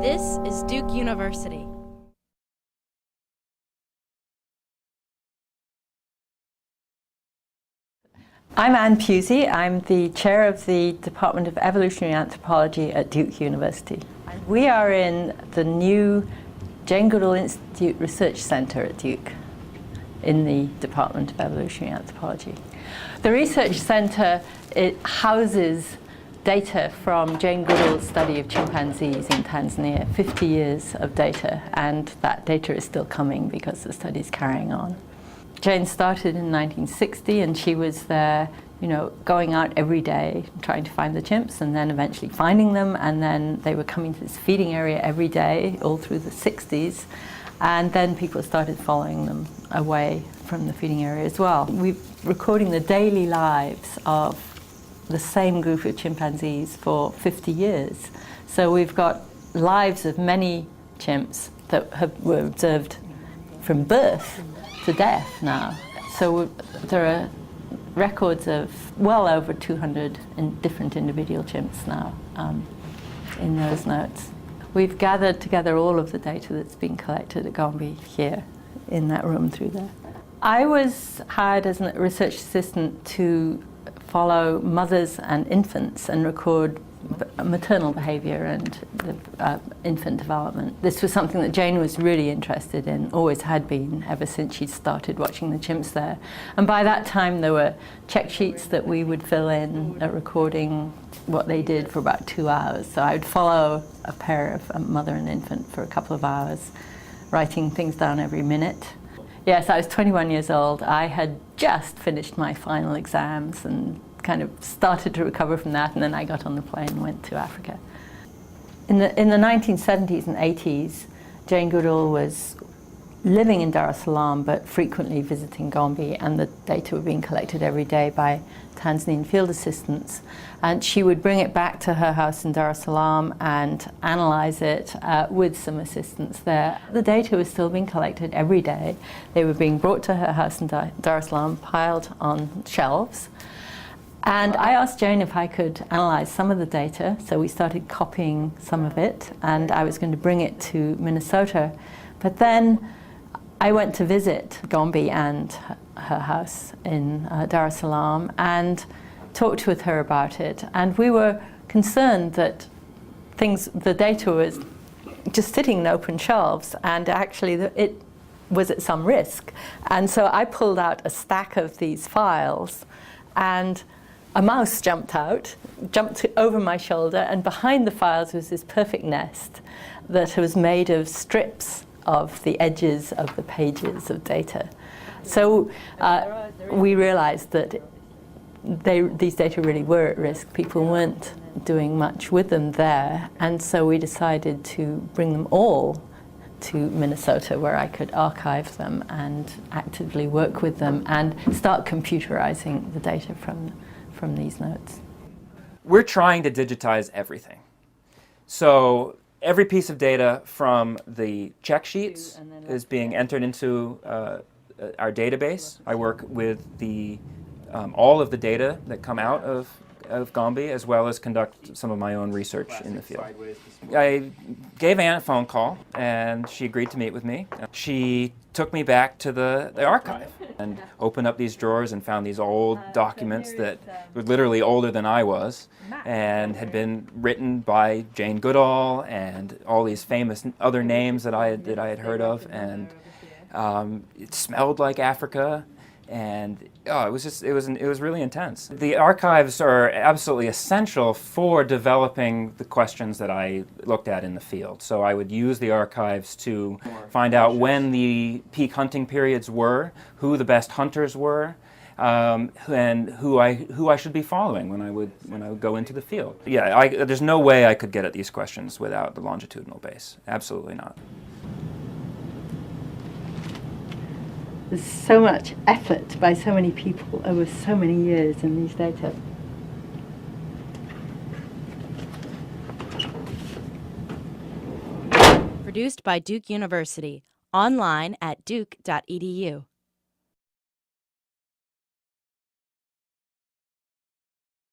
This is Duke University. I'm Anne Pusey. I'm the chair of the Department of Evolutionary Anthropology at Duke University. We are in the new Jane Goodall Institute Research Center at Duke in the Department of Evolutionary Anthropology. The research center, it houses data from Jane Goodall's study of chimpanzees in Tanzania, 50 years of data, and that data is still coming because the study is carrying on. Jane started in 1960 and she was there, going out every day trying to find the chimps and then eventually finding them, and then they were coming to this feeding area every day all through the 60s, and then people started following them away from the feeding area as well. We're recording the daily lives of the same group of chimpanzees for 50 years. So we've got lives of many chimps that were observed from birth to death now. So there are records of well over 200 different individual chimps now in those notes. We've gathered together all of the data that's been collected at Gombe here in that room through there. I was hired as a research assistant to follow mothers and infants and record maternal behavior and the infant development. This was something that Jane was really interested in, always had been, ever since she started watching the chimps there. And by that time there were check sheets that we would fill in recording what they did for about 2 hours. So I would follow a pair of a mother and infant for a couple of hours, writing things down every minute. Yes, I was 21 years old. I had just finished my final exams and kind of started to recover from that, and then I got on the plane and went to Africa. In the 1970s and 80s, Jane Goodall was living in Dar es Salaam but frequently visiting Gombe, and the data were being collected every day by Tanzanian field assistants, and she would bring it back to her house in Dar es Salaam and analyze it with some assistants there. The data was still being collected every day. They were being brought to her house in Dar es Salaam, piled on shelves. And I asked Jane if I could analyze some of the data, so we started copying some of it, and I was going to bring it to Minnesota. But then I went to visit Gombe and her house in Dar es Salaam and talked with her about it. And we were concerned that the data was just sitting in open shelves, and actually it was at some risk. And so I pulled out a stack of these files, and a mouse jumped over my shoulder, and behind the files was this perfect nest that was made of strips of the edges of the pages of data. So we realized that these data really were at risk. People weren't doing much with them there, and so we decided to bring them all to Minnesota, where I could archive them and actively work with them and start computerizing the data from these notes. We're trying to digitize everything. So every piece of data from the check sheets is being entered into our database. I work with all of the data that come out of Gombe, as well as conduct some of my own research in the field. I gave Anne a phone call, and she agreed to meet with me. She took me back to the archive and opened up these drawers and found these old documents that were literally older than I was and had been written by Jane Goodall and all these famous other names that I had heard of, and it smelled like Africa. And it was really intense. The archives are absolutely essential for developing the questions that I looked at in the field. So I would use the archives to find out when the peak hunting periods were, who the best hunters were, and who I should be following when I would go into the field. Yeah, there's no way I could get at these questions without the longitudinal base. Absolutely not. There's so much effort by so many people over so many years in these data. Produced by Duke University, online at duke.edu.